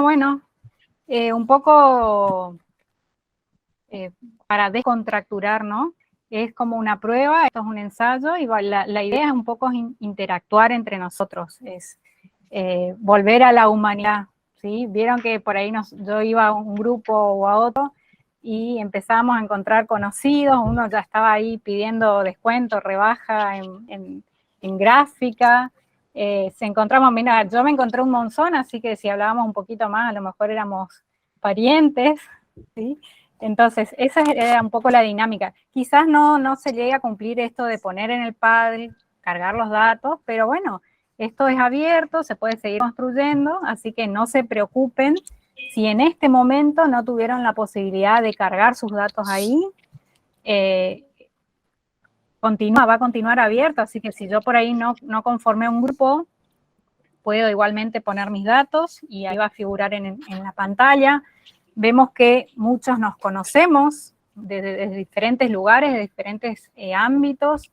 Bueno, un poco para descontracturar, ¿no? Es como una prueba, esto es un ensayo y la idea es un poco interactuar entre nosotros, es volver a la humanidad, ¿sí? Vieron que por ahí yo iba a un grupo o a otro y empezamos a encontrar conocidos, uno ya estaba ahí pidiendo descuento, rebaja en gráfica, se encontramos, mira, yo me encontré un monzón, así que si hablábamos un poquito más, a lo mejor éramos parientes, ¿sí? Entonces, esa era un poco la dinámica. Quizás no se llegue a cumplir esto de poner en el Padlet, cargar los datos, pero bueno, esto es abierto, se puede seguir construyendo, así que no se preocupen si en este momento no tuvieron la posibilidad de cargar sus datos ahí. Va a continuar abierto, así que si yo por ahí no conformé un grupo, puedo igualmente poner mis datos y ahí va a figurar en la pantalla. Vemos que muchos nos conocemos desde diferentes lugares, de diferentes ámbitos,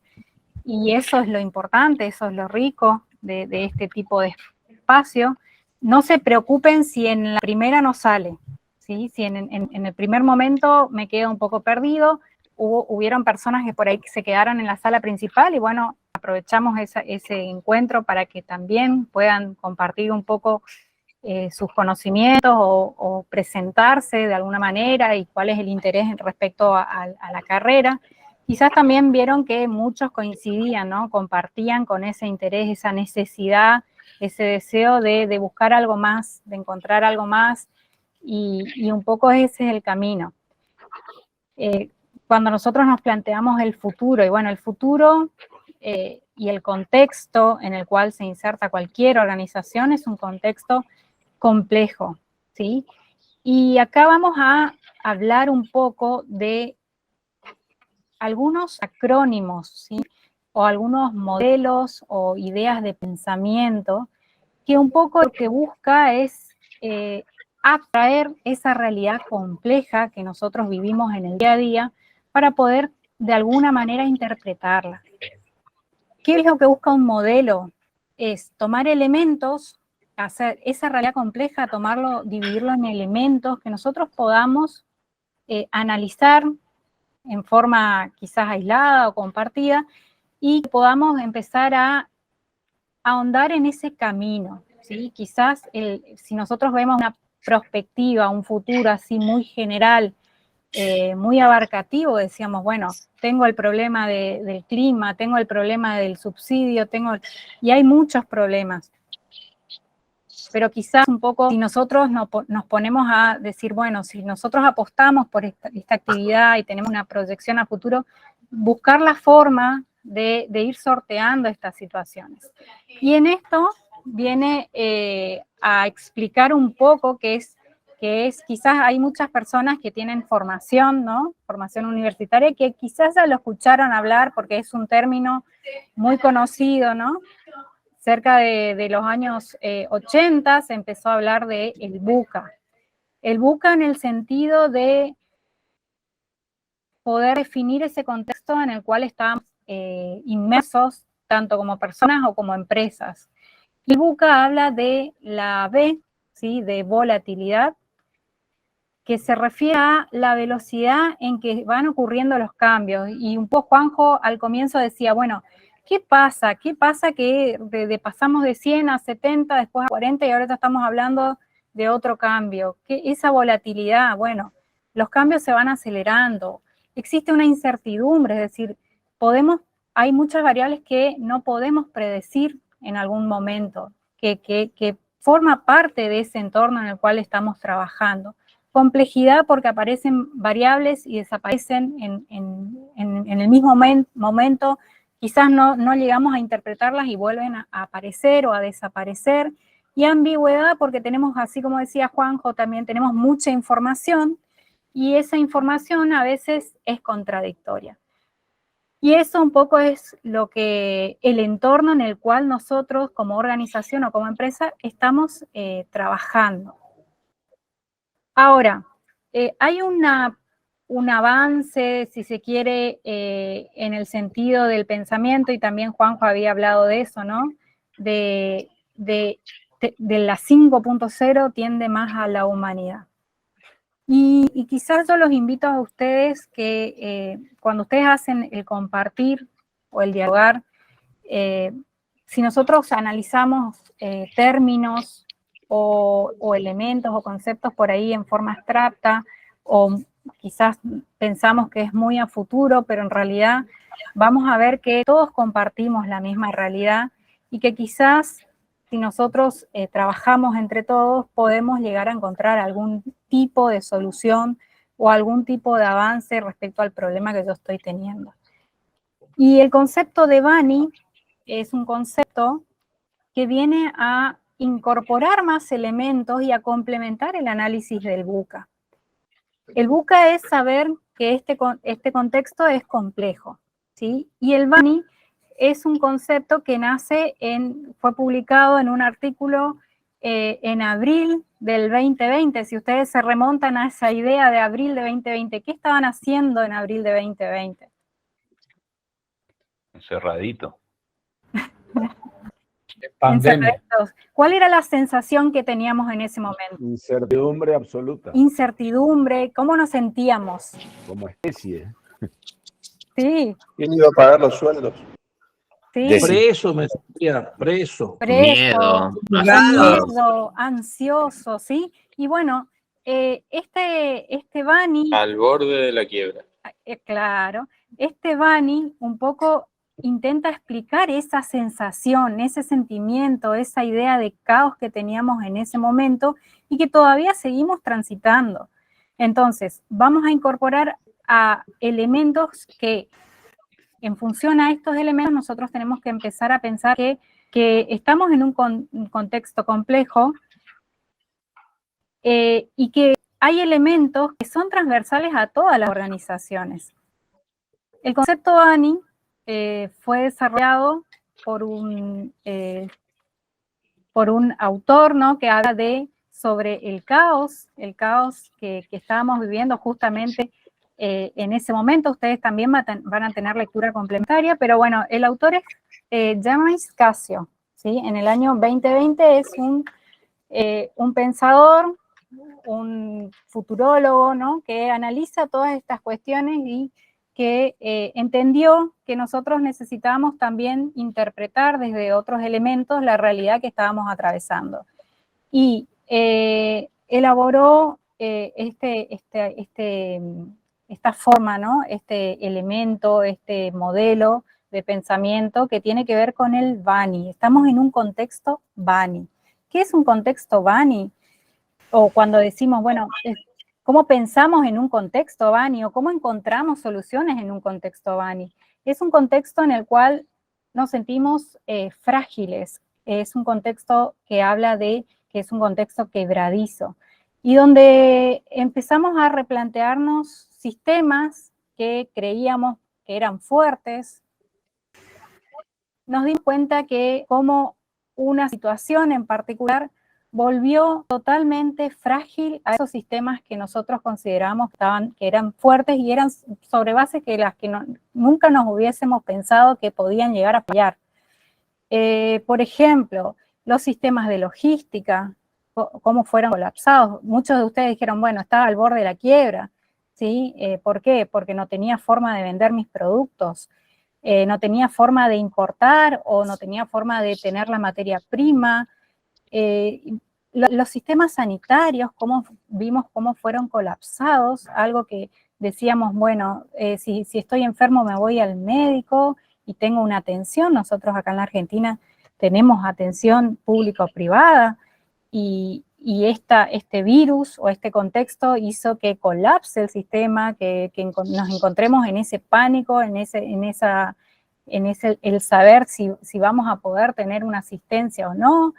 y eso es lo importante, eso es lo rico de este tipo de espacio. No se preocupen si en la primera no sale, ¿sí? Si en el primer momento me quedo un poco perdido, hubieron personas que por ahí se quedaron en la sala principal y bueno, aprovechamos ese encuentro para que también puedan compartir un poco sus conocimientos o presentarse de alguna manera y cuál es el interés respecto a la carrera. Quizás también vieron que muchos coincidían, ¿no? Compartían con ese interés, esa necesidad, ese deseo de buscar algo más, de encontrar algo más, y un poco ese es el camino. Cuando nosotros nos planteamos el futuro, y bueno, el futuro y el contexto en el cual se inserta cualquier organización es un contexto complejo, ¿sí? Y acá vamos a hablar un poco de algunos acrónimos, ¿sí? O algunos modelos o ideas de pensamiento que un poco lo que busca es atraer esa realidad compleja que nosotros vivimos en el día a día para poder de alguna manera interpretarla. ¿Qué es lo que busca un modelo? Es tomar elementos, hacer esa realidad compleja, dividirlo en elementos que nosotros podamos analizar en forma quizás aislada o compartida y que podamos empezar a ahondar en ese camino, ¿sí? Quizás si nosotros vemos una perspectiva, un futuro así muy general, muy abarcativo, decíamos, bueno, tengo el problema del clima, tengo el problema del subsidio, y hay muchos problemas. Pero quizás un poco, si nosotros nos ponemos a decir, bueno, si nosotros apostamos por esta actividad y tenemos una proyección a futuro, buscar la forma de ir sorteando estas situaciones. Y en esto viene a explicar un poco que es quizás hay muchas personas que tienen formación, ¿no? Formación universitaria, que quizás ya lo escucharon hablar porque es un término muy conocido, ¿no? Cerca de los años 80 se empezó a hablar de el VUCA. El VUCA en el sentido de poder definir ese contexto en el cual estamos inmersos, tanto como personas o como empresas. El VUCA habla de la V, ¿sí? De volatilidad, que se refiere a la velocidad en que van ocurriendo los cambios. Y un poco Juanjo al comienzo decía, bueno, ¿qué pasa? ¿Qué pasa que pasamos de 100 a 70, después a 40 y ahora estamos hablando de otro cambio? ¿Qué, esa volatilidad? Bueno, los cambios se van acelerando. Existe una incertidumbre, es decir, hay muchas variables que no podemos predecir en algún momento, que forma parte de ese entorno en el cual estamos trabajando. Complejidad porque aparecen variables y desaparecen en el mismo momento, quizás no llegamos a interpretarlas y vuelven a aparecer o a desaparecer. Y ambigüedad porque tenemos, así como decía Juanjo, también tenemos mucha información y esa información a veces es contradictoria. Y eso un poco es el entorno en el cual nosotros como organización o como empresa estamos trabajando. Ahora, hay una un avance, si se quiere, en el sentido del pensamiento, y también Juanjo había hablado de eso, ¿no? De la 5.0 tiende más a la humanidad. Y quizás yo los invito a ustedes que cuando ustedes hacen el compartir o el dialogar, si nosotros analizamos términos o elementos o conceptos por ahí en forma abstracta, o quizás pensamos que es muy a futuro, pero en realidad vamos a ver que todos compartimos la misma realidad y que quizás si nosotros trabajamos entre todos podemos llegar a encontrar algún tipo de solución o algún tipo de avance respecto al problema que yo estoy teniendo. Y el concepto de Bani es un concepto que viene a incorporar más elementos y a complementar el análisis del VUCA. El VUCA es saber que este contexto es complejo, ¿sí? Y el Bani es un concepto que fue publicado en un artículo en abril del 2020. Si ustedes se remontan a esa idea de abril de 2020, ¿qué estaban haciendo en abril de 2020? Encerradito. Pandemia. ¿Cuál era la sensación que teníamos en ese momento? Incertidumbre absoluta. Incertidumbre, ¿cómo nos sentíamos? Como especie. Sí. ¿Quién iba a pagar los sueldos? Sí. Preso, me sentía preso. Miedo, Miedo, ansioso, ¿sí? Y bueno, este Bani... al borde de la quiebra. Claro, este Bani un poco intenta explicar esa sensación, ese sentimiento, esa idea de caos que teníamos en ese momento y que todavía seguimos transitando. Entonces, vamos a incorporar a elementos que, en función a estos elementos, nosotros tenemos que empezar a pensar que estamos en un contexto complejo y que hay elementos que son transversales a todas las organizaciones. El concepto Bani fue desarrollado por un autor, ¿no?, que habla sobre el caos que estábamos viviendo justamente en ese momento. Ustedes también van a tener lectura complementaria, pero bueno, el autor es James Casio, ¿sí? En el año 2020 es un pensador, un futurólogo, ¿no?, que analiza todas estas cuestiones y que entendió que nosotros necesitábamos también interpretar desde otros elementos la realidad que estábamos atravesando. Y elaboró esta forma, ¿no?, este elemento, este modelo de pensamiento que tiene que ver con el Bani. Estamos en un contexto Bani. ¿Qué es un contexto Bani? O cuando decimos, bueno, ¿cómo pensamos en un contexto Bani? ¿O cómo encontramos soluciones en un contexto Bani? Es un contexto en el cual nos sentimos frágiles. Es un contexto que habla de que es un contexto quebradizo. Y donde empezamos a replantearnos sistemas que creíamos que eran fuertes. Nos dimos cuenta que como una situación en particular volvió totalmente frágil a esos sistemas que nosotros consideramos que eran fuertes y eran sobre bases que nunca nos hubiésemos pensado que podían llegar a fallar. Por ejemplo, los sistemas de logística, cómo fueron colapsados. Muchos de ustedes dijeron, bueno, estaba al borde de la quiebra, ¿sí? ¿Por qué? Porque no tenía forma de vender mis productos, no tenía forma de importar o no tenía forma de tener la materia prima. Los sistemas sanitarios, vimos cómo fueron colapsados, algo que decíamos, bueno, si estoy enfermo me voy al médico y tengo una atención. Nosotros acá en la Argentina tenemos atención público-privada y este virus o este contexto hizo que colapse el sistema, que nos encontremos en ese pánico, en el saber si vamos a poder tener una asistencia o no.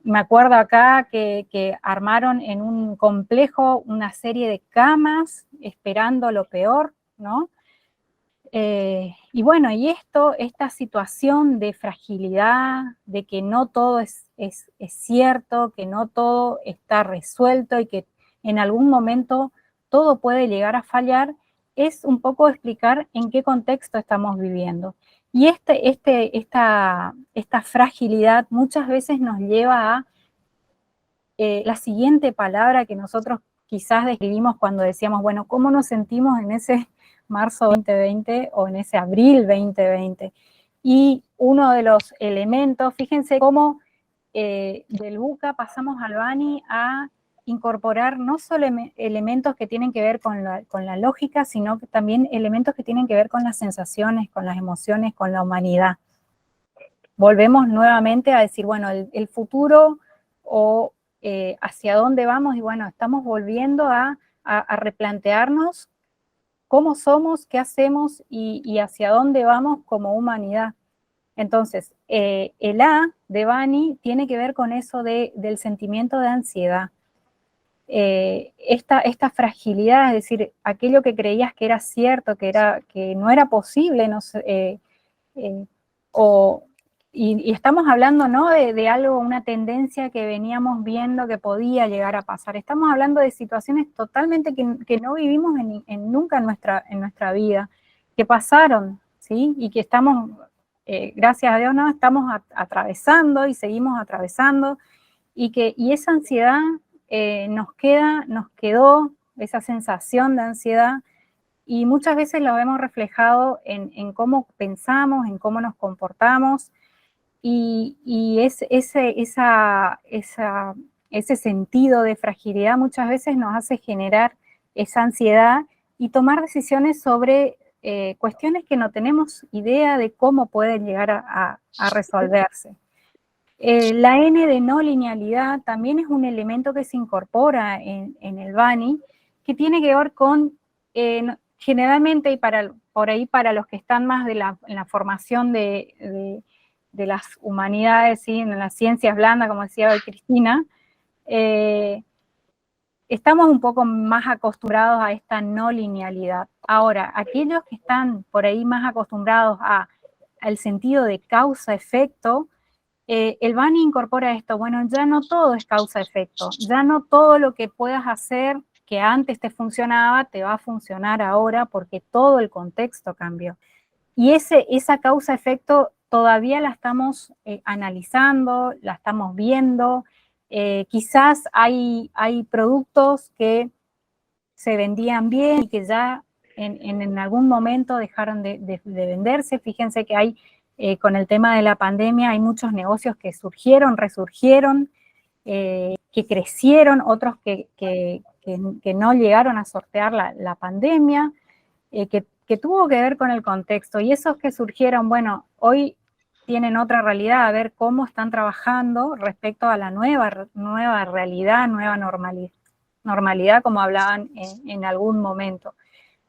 Me acuerdo acá que armaron en un complejo una serie de camas esperando lo peor, ¿no? Y bueno, y esta situación de fragilidad, de que no todo es cierto, que no todo está resuelto y que en algún momento todo puede llegar a fallar, es un poco explicar en qué contexto estamos viviendo. Y esta fragilidad muchas veces nos lleva a la siguiente palabra que nosotros quizás describimos cuando decíamos, bueno, ¿cómo nos sentimos en ese marzo 2020 o en ese abril 2020? Y uno de los elementos, fíjense cómo del VUCA pasamos al Bani a incorporar no solo elementos que tienen que ver con la lógica, sino que también elementos que tienen que ver con las sensaciones, con las emociones, con la humanidad. Volvemos nuevamente a decir, bueno, el futuro o hacia dónde vamos, y bueno, estamos volviendo a replantearnos cómo somos, qué hacemos y hacia dónde vamos como humanidad. Entonces, el A de Bani tiene que ver con eso del sentimiento de ansiedad. Esta fragilidad, es decir, aquello que creías que era cierto, que no era posible, no sé, y estamos hablando, ¿no?, de algo, una tendencia que veníamos viendo que podía llegar a pasar. Estamos hablando de situaciones totalmente que no vivimos nunca en nuestra vida, que pasaron, ¿sí? Y que estamos, gracias a Dios, ¿no?, estamos atravesando y seguimos atravesando, y esa ansiedad nos quedó esa sensación de ansiedad, y muchas veces lo vemos reflejado en cómo pensamos, en cómo nos comportamos, y ese sentido de fragilidad muchas veces nos hace generar esa ansiedad y tomar decisiones sobre cuestiones que no tenemos idea de cómo pueden llegar a resolverse. La N de no linealidad también es un elemento que se incorpora en el Bani, que tiene que ver con, generalmente, y por ahí para los que están más en la formación de las humanidades, ¿sí?, en las ciencias blandas, como decía hoy Cristina, estamos un poco más acostumbrados a esta no linealidad. Ahora, aquellos que están por ahí más acostumbrados al sentido de causa-efecto, el Bani incorpora esto, bueno, ya no todo es causa-efecto, ya no todo lo que puedas hacer que antes te funcionaba, te va a funcionar ahora porque todo el contexto cambió. Y esa causa-efecto todavía la estamos analizando, la estamos viendo, quizás hay productos que se vendían bien y que ya en algún momento dejaron de venderse. Fíjense que hay, con el tema de la pandemia, hay muchos negocios que surgieron, resurgieron, que crecieron, otros que no llegaron a sortear la pandemia, que tuvo que ver con el contexto. Y esos que surgieron, bueno, hoy tienen otra realidad, a ver cómo están trabajando respecto a la nueva realidad, nueva normalidad, como hablaban en algún momento.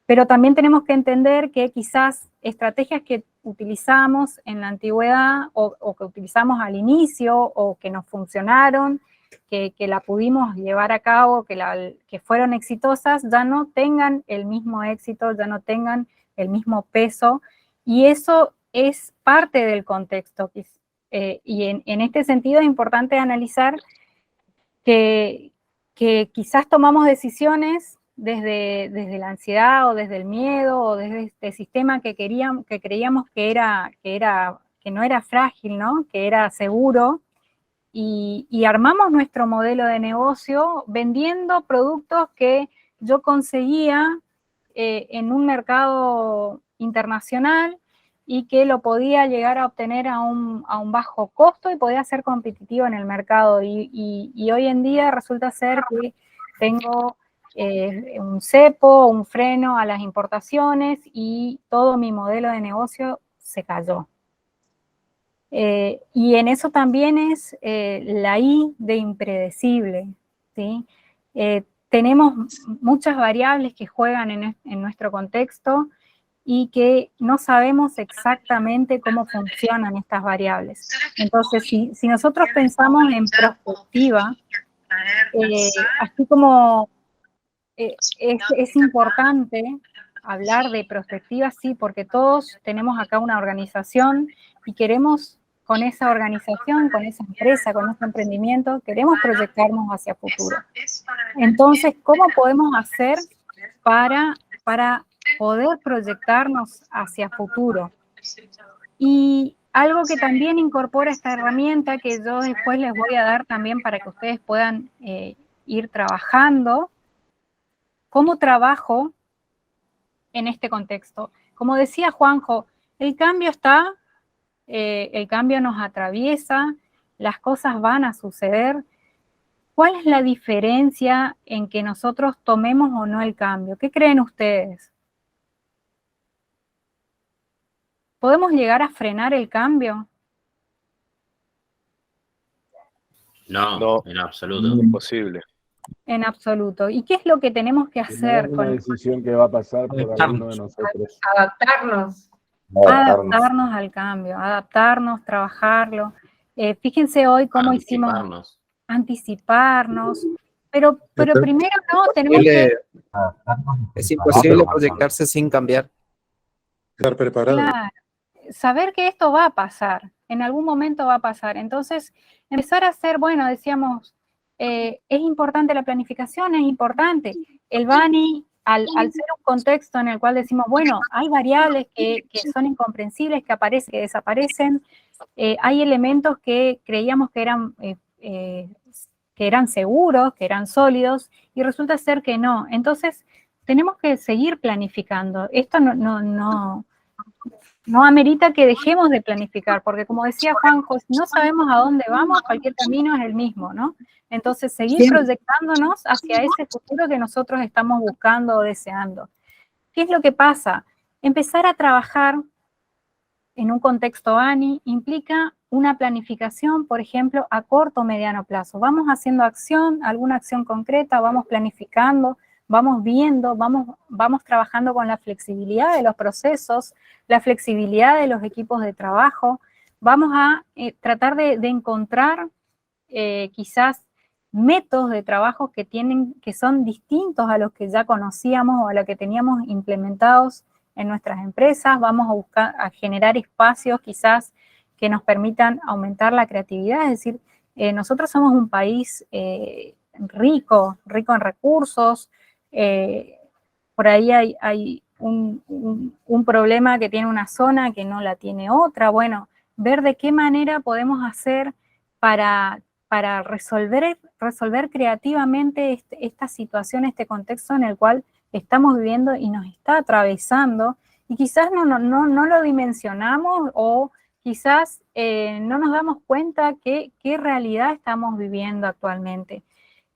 Pero también tenemos que entender que quizás estrategias que utilizamos en la antigüedad o que utilizamos al inicio o que nos funcionaron, que la pudimos llevar a cabo, que fueron exitosas, ya no tengan el mismo éxito, ya no tengan el mismo peso, y eso es parte del contexto. Y en este sentido es importante analizar que quizás tomamos decisiones desde la ansiedad o desde el miedo o desde este sistema que creíamos que no era frágil, ¿no?, que era seguro, y armamos nuestro modelo de negocio vendiendo productos que yo conseguía en un mercado internacional y que lo podía llegar a obtener a un bajo costo y podía ser competitivo en el mercado. Y hoy en día resulta ser que tengo un cepo, un freno a las importaciones y todo mi modelo de negocio se cayó. Y en eso también es la I de impredecible, ¿sí? Tenemos muchas variables que juegan en nuestro contexto y que no sabemos exactamente cómo funcionan estas variables. Entonces, si nosotros pensamos en perspectiva, así como es importante hablar de perspectiva, sí, porque todos tenemos acá una organización y queremos, con esa organización, con esa empresa, con nuestro emprendimiento, queremos proyectarnos hacia futuro. Entonces, ¿cómo podemos hacer para poder proyectarnos hacia futuro. Y algo que también incorpora esta herramienta, que yo después les voy a dar también para que ustedes puedan ir trabajando, ¿cómo trabajo en este contexto? Como decía Juanjo, el cambio está, el cambio nos atraviesa, las cosas van a suceder. ¿Cuál es la diferencia en que nosotros tomemos o no el cambio? ¿Qué creen ustedes? ¿Podemos llegar a frenar el cambio? No, en absoluto. Imposible. En absoluto. ¿Y qué es lo que tenemos que hacer Una con decisión que va a pasar por alguno de nosotros. adaptarnos al cambio, adaptarnos, trabajarlo? Fíjense hoy cómo hicimos anticiparnos, pero primero no, tenemos que... Es imposible proyectarse sin cambiar. Estar preparado. Claro, saber que esto va a pasar, en algún momento va a pasar. Entonces, empezar a hacer, bueno, decíamos, es importante la planificación, es importante. El BANI, al ser un contexto en el cual decimos, bueno, hay variables que son incomprensibles, que aparecen, que desaparecen, hay elementos que creíamos que eran seguros, que eran sólidos, y resulta ser que no. Entonces, tenemos que seguir planificando. Esto no amerita que dejemos de planificar, porque como decía Juanjo, si no sabemos a dónde vamos, cualquier camino es el mismo, ¿no? Entonces, seguir proyectándonos hacia ese futuro que nosotros estamos buscando o deseando. ¿Qué es lo que pasa? Empezar a trabajar en un contexto ANI implica una planificación, por ejemplo, a corto o mediano plazo. Vamos haciendo alguna acción concreta, vamos planificando, vamos viendo, vamos trabajando con la flexibilidad de los procesos, la flexibilidad de los equipos de trabajo. Vamos a tratar de encontrar quizás métodos de trabajo que son distintos a los que ya conocíamos o a los que teníamos implementados en nuestras empresas. Vamos a buscar, a generar espacios quizás que nos permitan aumentar la creatividad. Es decir, nosotros somos un país rico en recursos. Por ahí hay un problema que tiene una zona que no la tiene otra. Bueno, ver de qué manera podemos hacer para resolver creativamente esta situación, este contexto en el cual estamos viviendo y nos está atravesando, y quizás no lo dimensionamos, o quizás no nos damos cuenta qué realidad estamos viviendo actualmente.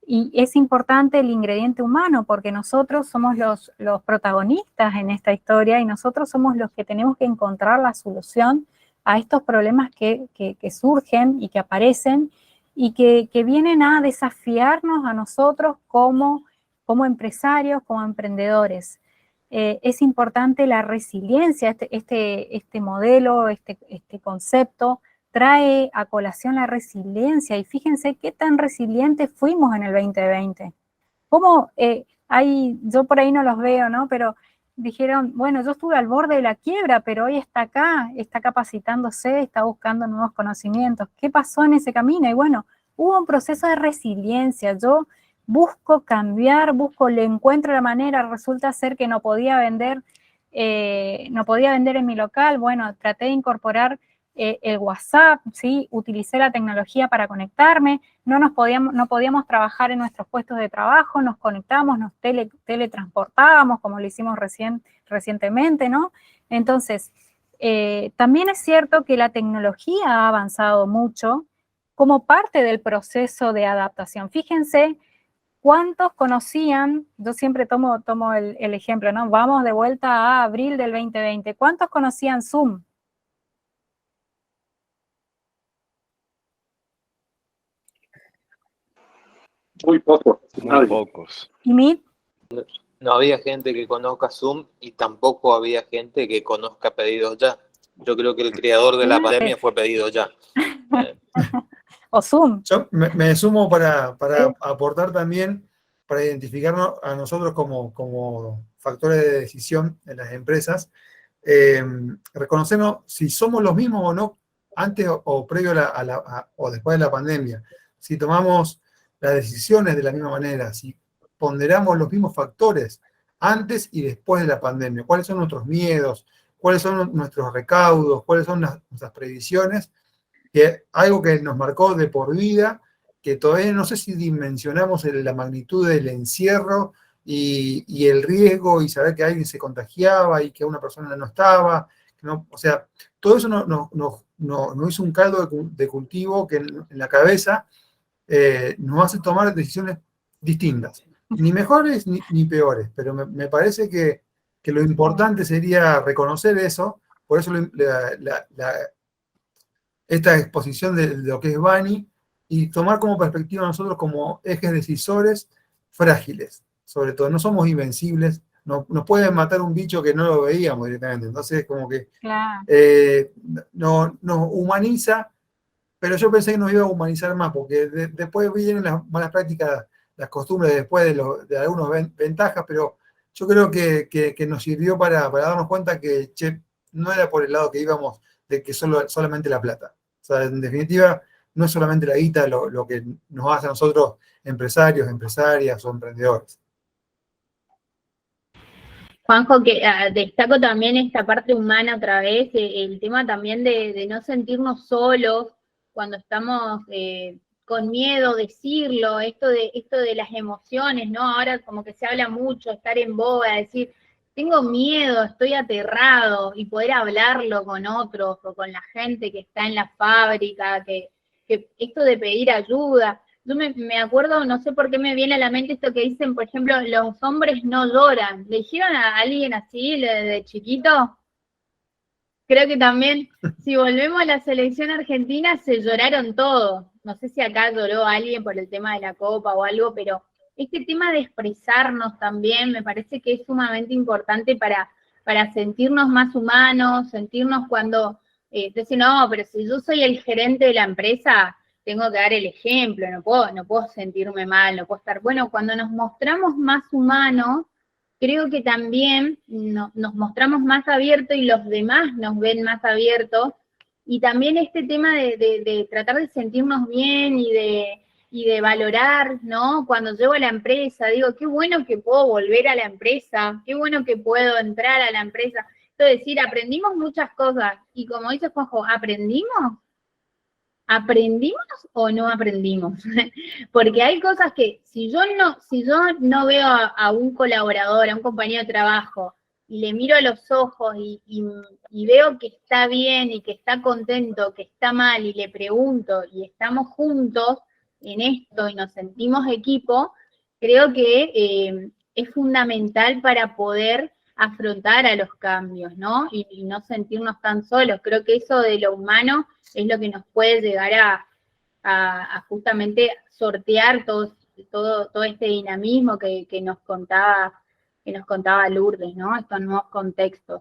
Y es importante el ingrediente humano, porque nosotros somos los protagonistas en esta historia, y nosotros somos los que tenemos que encontrar la solución a estos problemas que surgen y que aparecen, y que vienen a desafiarnos a nosotros como empresarios, como emprendedores. Es importante la resiliencia. Este modelo, este concepto, trae a colación la resiliencia, y fíjense qué tan resilientes fuimos en el 2020. ¿Cómo yo por ahí no los veo, ¿no? Pero dijeron, bueno, yo estuve al borde de la quiebra, pero hoy está acá, está capacitándose, está buscando nuevos conocimientos. ¿Qué pasó en ese camino? Y bueno, hubo un proceso de resiliencia. Yo busco cambiar, le encuentro la manera. Resulta ser que no podía vender en mi local. Bueno, traté de incorporar el WhatsApp, ¿sí? Utilicé la tecnología para conectarme. No podíamos trabajar en nuestros puestos de trabajo, nos conectábamos, nos teletransportábamos, como lo hicimos recientemente, ¿no? Entonces, también es cierto que la tecnología ha avanzado mucho como parte del proceso de adaptación. Fíjense cuántos conocían, yo siempre tomo el ejemplo, ¿no? Vamos de vuelta a abril del 2020. ¿Cuántos conocían Zoom? Muy poco. Muy pocos. ¿Y Meet? No había gente que conozca Zoom, y tampoco había gente que conozca Pedidos Ya. Yo creo que el creador de la pandemia fue Pedidos Ya. O Zoom. Yo me sumo para aportar también, para identificarnos a nosotros como factores de decisión en las empresas, reconocernos si somos los mismos o no antes o previo o después de la pandemia, si tomamos las decisiones de la misma manera, si ponderamos los mismos factores antes y después de la pandemia, cuáles son nuestros miedos, cuáles son nuestros recaudos, cuáles son nuestras previsiones, que algo que nos marcó de por vida, que todavía no sé si dimensionamos la magnitud del encierro y el riesgo y saber que alguien se contagiaba y que una persona no estaba. ¿No? O sea, todo eso nos hizo un caldo de cultivo que en la cabeza nos hace tomar decisiones distintas. Ni mejores ni peores, pero me parece que lo importante sería reconocer eso, por eso esta exposición de lo que es Bani, y tomar como perspectiva nosotros como ejes decisores frágiles, sobre todo, no somos invencibles, nos puede matar un bicho que no lo veíamos directamente, entonces como que Claro. nos humaniza, pero yo pensé que nos iba a humanizar más, porque después vienen las malas prácticas, las costumbres después de algunas ventajas, pero yo creo que nos sirvió para darnos cuenta que no era por el lado que íbamos de que solamente la plata. O sea, en definitiva, no es solamente la guita lo que nos hace a nosotros empresarios, empresarias o emprendedores. Juanjo, que destaco también esta parte humana otra vez, el tema también de no sentirnos solos cuando estamos con miedo, decirlo, esto de las emociones, ¿no? Ahora como que se habla mucho, estar en boga, decir, tengo miedo, estoy aterrado, y poder hablarlo con otros o con la gente que está en la fábrica, que esto de pedir ayuda. Yo me acuerdo, no sé por qué me viene a la mente esto que dicen, por ejemplo, los hombres no lloran. ¿Le dijeron a alguien así de chiquito? Creo que también, si volvemos a la selección argentina, se lloraron todos. No sé si acá lloró alguien por el tema de la Copa o algo, pero este tema de expresarnos también me parece que es sumamente importante para sentirnos más humanos, sentirnos cuando decir, no, pero si yo soy el gerente de la empresa, tengo que dar el ejemplo, no puedo sentirme mal, no puedo estar... Bueno, cuando nos mostramos más humanos, creo que también nos mostramos más abiertos y los demás nos ven más abiertos, y también este tema de tratar de sentirnos bien y de valorar, ¿no? Cuando llego a la empresa, digo, qué bueno que puedo volver a la empresa, qué bueno que puedo entrar a la empresa. Es decir, aprendimos muchas cosas, y como dice Juanjo, ¿aprendimos o no aprendimos? Porque hay cosas que si yo no veo a un colaborador, a un compañero de trabajo, y le miro a los ojos y veo que está bien y que está contento, que está mal, y le pregunto, y estamos juntos en esto y nos sentimos equipo, creo que es fundamental para poder afrontar a los cambios, ¿no? Y no sentirnos tan solos. Creo que eso de lo humano es lo que nos puede llegar a justamente sortear todo este dinamismo que nos contaba Lourdes, ¿no? Estos nuevos contextos.